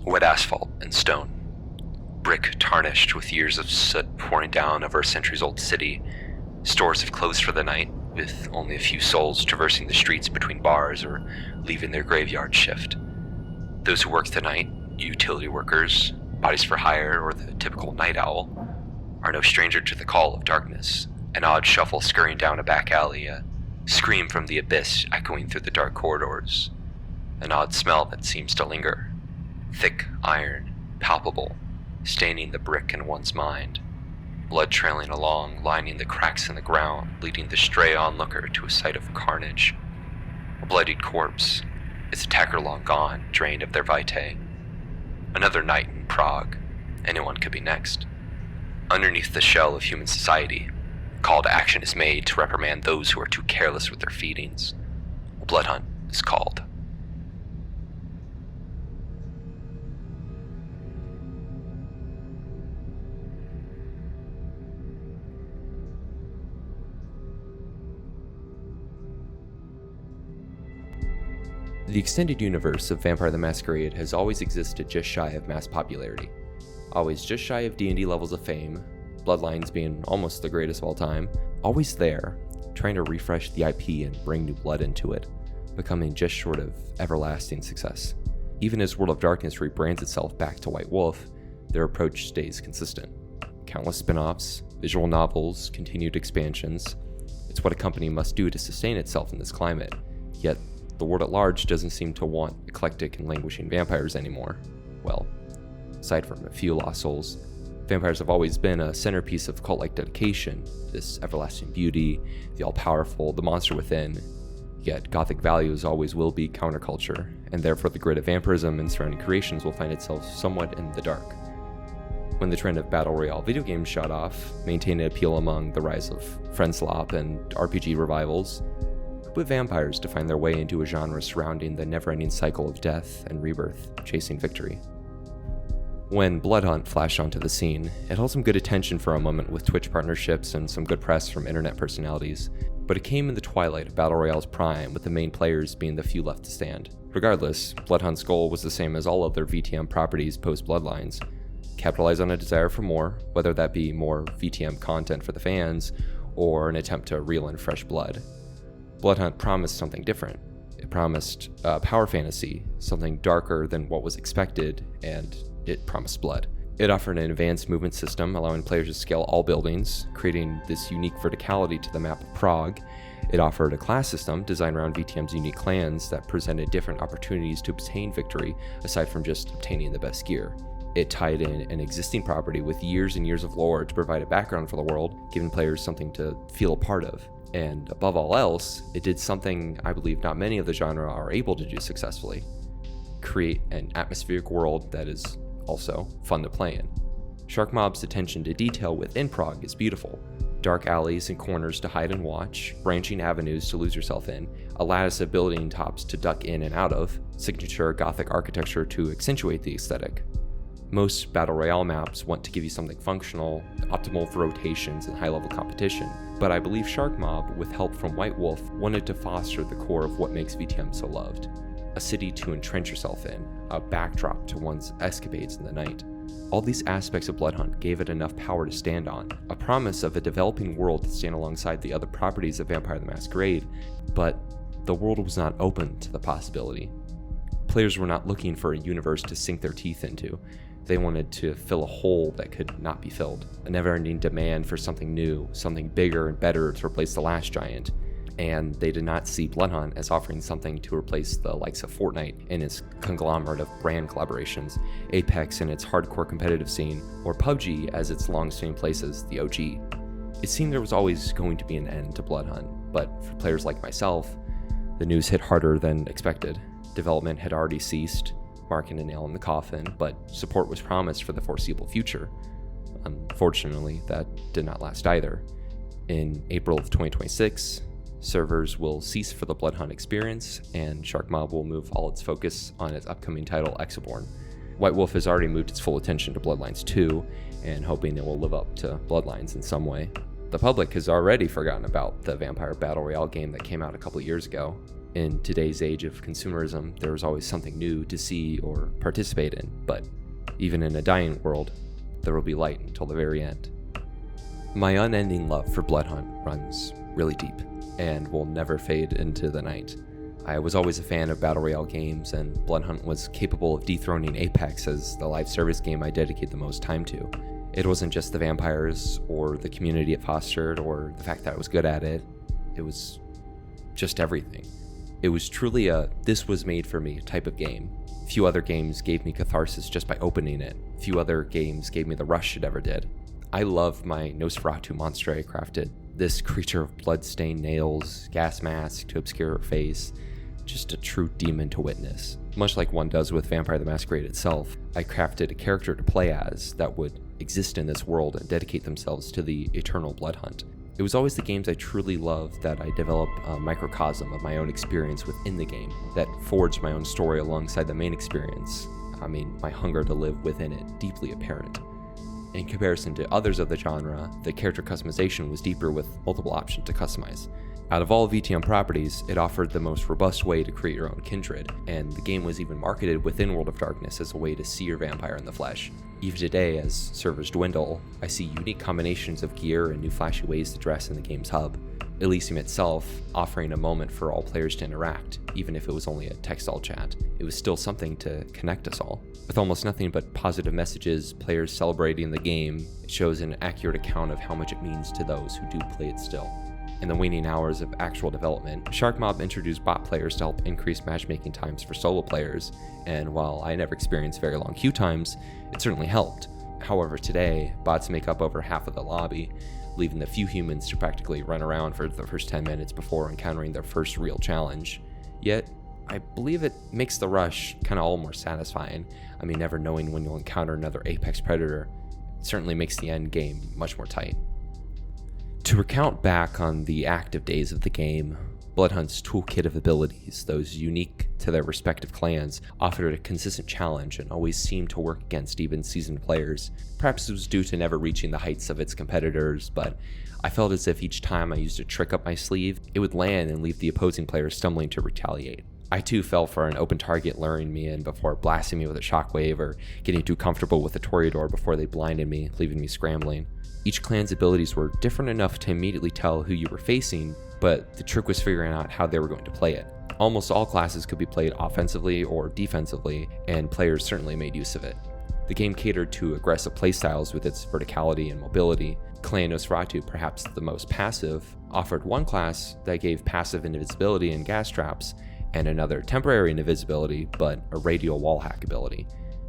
Wet asphalt and stone. Brick tarnished with years of soot pouring down over a centuries-old city. Stores have closed for the night, with only a few souls traversing the streets between bars or leaving their graveyard shift. Those who work the night, utility workers, bodies for hire, or the typical night owl, are no stranger to the call of darkness. An odd shuffle scurrying down a back alley, a scream from the abyss echoing through the dark corridors, an odd smell that seems to linger, thick iron, palpable, staining the brick in one's mind, blood trailing along, lining the cracks in the ground, leading the stray onlooker to a sight of carnage. A bloodied corpse, its attacker long gone, drained of their vitae. Another night in Prague. Anyone could be next. Underneath the shell of human society, a call to action is made to reprimand those who are too careless with their feedings. A blood hunt is called. The extended universe of Vampire the Masquerade has always existed just shy of mass popularity. Always just shy of D&D levels of fame, Bloodlines being almost the greatest of all time. Always there, trying to refresh the IP and bring new blood into it, becoming just short of everlasting success. Even as World of Darkness rebrands itself back to White Wolf, their approach stays consistent. Countless spin-offs, visual novels, continued expansions. It's what a company must do to sustain itself in this climate, yet the world at large doesn't seem to want eclectic and languishing vampires anymore. Well, aside from a few lost souls, vampires have always been a centerpiece of cult-like dedication, this everlasting beauty, the all-powerful, the monster within. Yet Gothic values always will be counterculture, and therefore the grid of vampirism and surrounding creations will find itself somewhat in the dark. When the trend of battle royale video games shot off, maintaining appeal among the rise of friendslop and RPG revivals, with vampires to find their way into a genre surrounding the never-ending cycle of death and rebirth, chasing victory. When Bloodhunt flashed onto the scene, it held some good attention for a moment with Twitch partnerships and some good press from internet personalities, but it came in the twilight of Battle Royale's prime, with the main players being the few left to stand. Regardless, Bloodhunt's goal was the same as all other VTM properties post-Bloodlines: capitalize on a desire for more, whether that be more VTM content for the fans, or an attempt to reel in fresh blood. Bloodhunt promised something different. It promised power fantasy, something darker than what was expected, and it promised blood. It offered an advanced movement system, allowing players to scale all buildings, creating this unique verticality to the map of Prague. It offered a class system designed around VTM's unique clans that presented different opportunities to obtain victory, aside from just obtaining the best gear. It tied in an existing property with years and years of lore to provide a background for the world, giving players something to feel a part of. And above all else, it did something I believe not many of the genre are able to do successfully: create an atmospheric world that is also fun to play in. Sharkmob's attention to detail within Prague is beautiful. Dark alleys and corners to hide and watch, branching avenues to lose yourself in, a lattice of building tops to duck in and out of, signature Gothic architecture to accentuate the aesthetic. Most Battle Royale maps want to give you something functional, optimal for rotations and high-level competition, but I believe Sharkmob, with help from White Wolf, wanted to foster the core of what makes VTM so loved: a city to entrench yourself in, a backdrop to one's escapades in the night. All these aspects of Bloodhunt gave it enough power to stand on, a promise of a developing world to stand alongside the other properties of Vampire the Masquerade, but the world was not open to the possibility. Players were not looking for a universe to sink their teeth into. They wanted to fill a hole that could not be filled, a never-ending demand for something new, something bigger and better to replace the last giant. And they did not see Bloodhunt as offering something to replace the likes of Fortnite and its conglomerate of brand collaborations, Apex and its hardcore competitive scene, or PUBG as its long-standing place as the OG. It seemed there was always going to be an end to Bloodhunt, but for players like myself, the news hit harder than expected. Development had already ceased, marking a nail in the coffin, but support was promised for the foreseeable future. Unfortunately, that did not last either. In April of 2026, servers will cease for the Bloodhunt experience, and Sharkmob will move all its focus on its upcoming title, Exoborn. White Wolf has already moved its full attention to Bloodlines 2, and hoping it will live up to Bloodlines in some way. The public has already forgotten about the Vampire Battle Royale game that came out a couple years ago. In today's age of consumerism, there is always something new to see or participate in, but even in a dying world, there will be light until the very end. My unending love for Bloodhunt runs really deep and will never fade into the night. I was always a fan of Battle Royale games, and Bloodhunt was capable of dethroning Apex as the live service game I dedicate the most time to. It wasn't just the vampires or the community it fostered or the fact that I was good at it. It was just everything. It was truly a this was made for me type of game. Few other games gave me catharsis just by opening it. Few other games gave me the rush it ever did. I love my Nosferatu monster I crafted. This creature of blood-stained nails, gas mask to obscure her face. Just a true demon to witness. Much like one does with Vampire the Masquerade itself, I crafted a character to play as that would exist in this world and dedicate themselves to the eternal bloodhunt. It was always the games I truly loved that I developed a microcosm of my own experience within the game, that forged my own story alongside the main experience. My hunger to live within it, deeply apparent. In comparison to others of the genre, the character customization was deeper with multiple options to customize. Out of all VTM properties, it offered the most robust way to create your own kindred, and the game was even marketed within World of Darkness as a way to see your vampire in the flesh. Even today, as servers dwindle, I see unique combinations of gear and new flashy ways to dress in the game's hub. Elysium itself offering a moment for all players to interact, even if it was only a text-all chat. It was still something to connect us all. With almost nothing but positive messages, players celebrating the game, it shows an accurate account of how much it means to those who do play it still. In the waning hours of actual development, Sharkmob introduced bot players to help increase matchmaking times for solo players, and while I never experienced very long queue times, it certainly helped. However, today, bots make up over half of the lobby, leaving the few humans to practically run around for the first 10 minutes before encountering their first real challenge. Yet, I believe it makes the rush kind of all more satisfying. Never knowing when you'll encounter another apex predator, it certainly makes the end game much more tight. To recount back on the active days of the game, Bloodhunt's toolkit of abilities, those unique to their respective clans, offered a consistent challenge and always seemed to work against even seasoned players. Perhaps it was due to never reaching the heights of its competitors, but I felt as if each time I used a trick up my sleeve, it would land and leave the opposing player stumbling to retaliate. I too fell for an open target luring me in before blasting me with a shockwave, or getting too comfortable with a Toreador before they blinded me, leaving me scrambling. Each clan's abilities were different enough to immediately tell who you were facing, but the trick was figuring out how they were going to play it. Almost all classes could be played offensively or defensively, and players certainly made use of it. The game catered to aggressive playstyles with its verticality and mobility. Clan Nosferatu, perhaps the most passive, offered one class that gave passive invisibility and gas traps, and another temporary invisibility but a radial wall hack ability.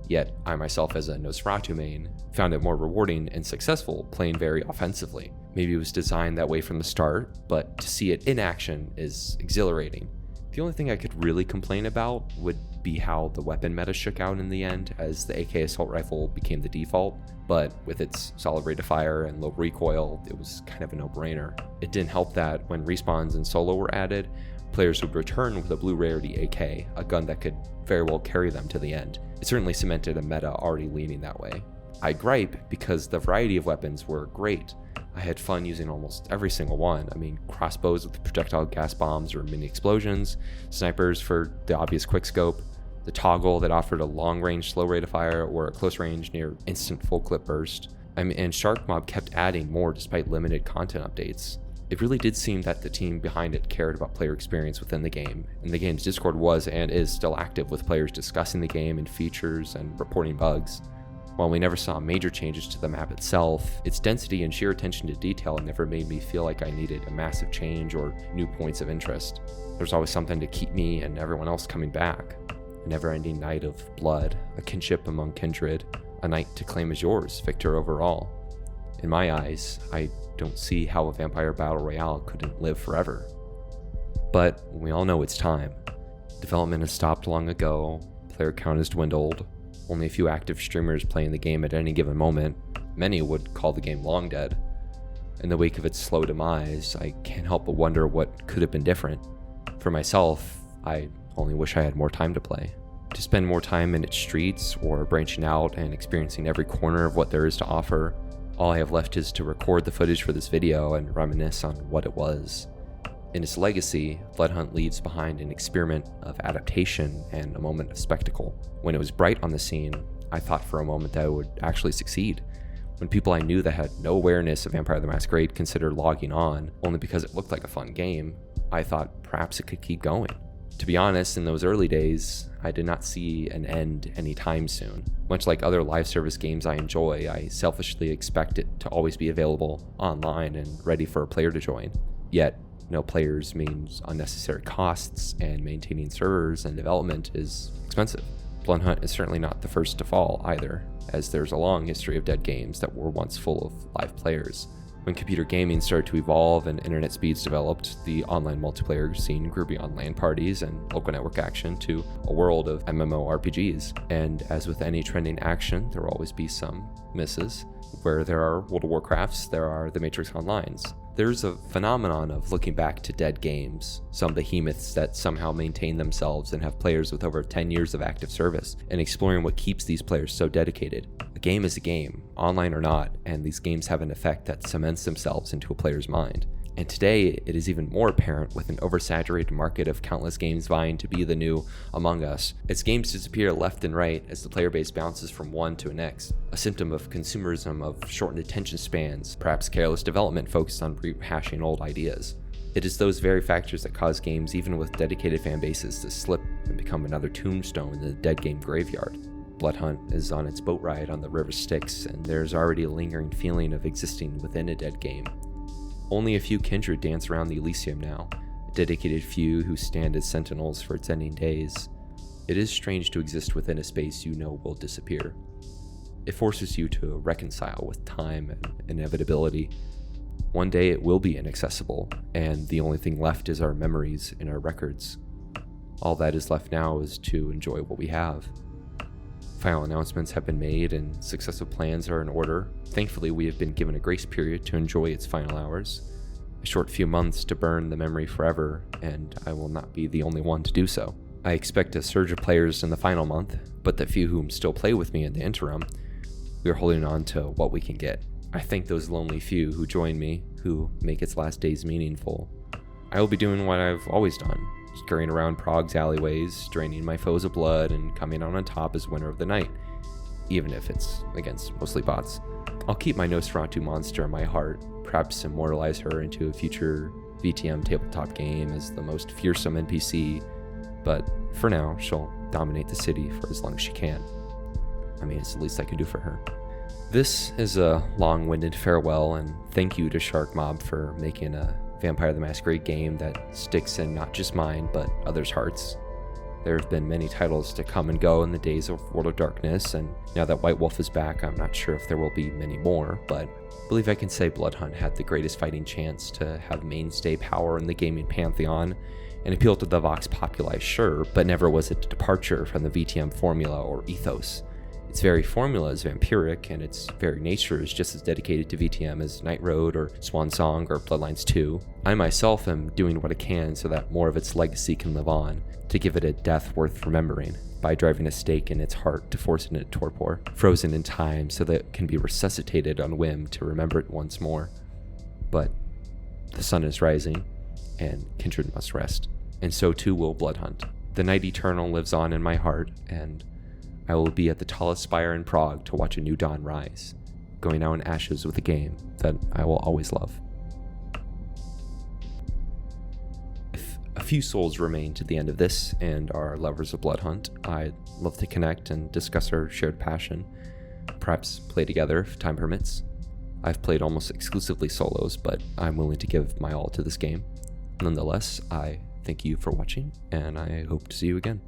Yet, I myself as a Nosferatu main found it more rewarding and successful playing very offensively. Maybe it was designed that way from the start, but to see it in action is exhilarating. The only thing I could really complain about would be how the weapon meta shook out in the end, as the AK assault rifle became the default, but with its solid rate of fire and low recoil, it was kind of a no-brainer. It didn't help that when respawns and solo were added, players would return with a blue rarity AK, a gun that could very well carry them to the end. It certainly cemented a meta already leaning that way. I gripe because the variety of weapons were great. I had fun using almost every single one. Crossbows with projectile gas bombs or mini explosions, snipers for the obvious quickscope, the toggle that offered a long-range slow rate of fire or a close range near instant full clip burst. And Sharkmob kept adding more despite limited content updates. It really did seem that the team behind it cared about player experience within the game, and the game's Discord was and is still active with players discussing the game and features and reporting bugs. While we never saw major changes to the map itself, its density and sheer attention to detail never made me feel like I needed a massive change or new points of interest. There's always something to keep me and everyone else coming back. A never-ending night of blood, a kinship among kindred, a night to claim as yours, victor over all. In my eyes, I don't see how a vampire battle royale couldn't live forever. But we all know it's time. Development has stopped long ago, player count has dwindled, only a few active streamers playing the game at any given moment. Many would call the game long dead. In the wake of its slow demise, I can't help but wonder what could have been different. For myself, I only wish I had more time to play. To spend more time in its streets or branching out and experiencing every corner of what there is to offer. All I have left is to record the footage for this video and reminisce on what it was. In its legacy, Bloodhunt leaves behind an experiment of adaptation and a moment of spectacle. When it was bright on the scene, I thought for a moment that it would actually succeed. When people I knew that had no awareness of Vampire the Masquerade considered logging on only because it looked like a fun game, I thought perhaps it could keep going. To be honest, in those early days, I did not see an end anytime soon. Much like other live service games I enjoy, I selfishly expect it to always be available online and ready for a player to join. Yet, no players means unnecessary costs, and maintaining servers and development is expensive. Bloodhunt is certainly not the first to fall either, as there's a long history of dead games that were once full of live players. When computer gaming started to evolve and internet speeds developed, the online multiplayer scene grew beyond LAN parties and local network action to a world of MMORPGs. And as with any trending action, there will always be some misses. Where there are World of Warcrafts, there are the Matrix Onlines. There's a phenomenon of looking back to dead games, some behemoths that somehow maintain themselves and have players with over 10 years of active service, and exploring what keeps these players so dedicated. A game is a game, online or not, and these games have an effect that cements themselves into a player's mind. And today, it is even more apparent with an oversaturated market of countless games vying to be the new Among Us, as games disappear left and right as the player base bounces from one to the next, a symptom of consumerism, of shortened attention spans, perhaps careless development focused on rehashing old ideas. It is those very factors that cause games, even with dedicated fan bases, to slip and become another tombstone in the dead game graveyard. Bloodhunt is on its boat ride on the river Styx, and there's already a lingering feeling of existing within a dead game. Only a few kindred dance around the Elysium now, a dedicated few who stand as sentinels for its ending days. It is strange to exist within a space you know will disappear. It forces you to reconcile with time and inevitability. One day it will be inaccessible, and the only thing left is our memories and our records. All that is left now is to enjoy what we have. Final announcements have been made and successive plans are in order. Thankfully, we have been given a grace period to enjoy its final hours. A short few months to burn the memory forever, and I will not be the only one to do so. I expect a surge of players in the final month, but the few whom still play with me in the interim, we are holding on to what we can get. I thank those lonely few who join me, who make its last days meaningful. I will be doing what I've always done, scurrying around Prague's alleyways, draining my foes of blood, and coming out on top as winner of the night, even if it's against mostly bots. I'll keep my Nosferatu monster in my heart, perhaps immortalize her into a future VTM tabletop game as the most fearsome NPC, but for now, she'll dominate the city for as long as she can. I mean, it's the least I can do for her. This is a long-winded farewell, and thank you to Shark Mob for making a Vampire the Masquerade game that sticks in not just mine, but others' hearts. There have been many titles to come and go in the days of World of Darkness, and now that White Wolf is back, I'm not sure if there will be many more, but I believe I can say Bloodhunt had the greatest fighting chance to have mainstay power in the gaming pantheon, and appeal to the Vox Populi, sure, but never was it a departure from the VTM formula or ethos. Its very formula is vampiric, and its very nature is just as dedicated to VTM as Night Road or Swan Song or Bloodlines 2. I myself am doing what I can so that more of its legacy can live on, to give it a death worth remembering, by driving a stake in its heart to force it into torpor, frozen in time so that it can be resuscitated on whim to remember it once more. But the sun is rising, and kindred must rest, and so too will Bloodhunt. The night eternal lives on in my heart, and I will be at the tallest spire in Prague to watch a new dawn rise, going out in ashes with a game that I will always love. If a few souls remain to the end of this and are lovers of Bloodhunt, I'd love to connect and discuss our shared passion, perhaps play together if time permits. I've played almost exclusively solos, but I'm willing to give my all to this game. Nonetheless, I thank you for watching, and I hope to see you again.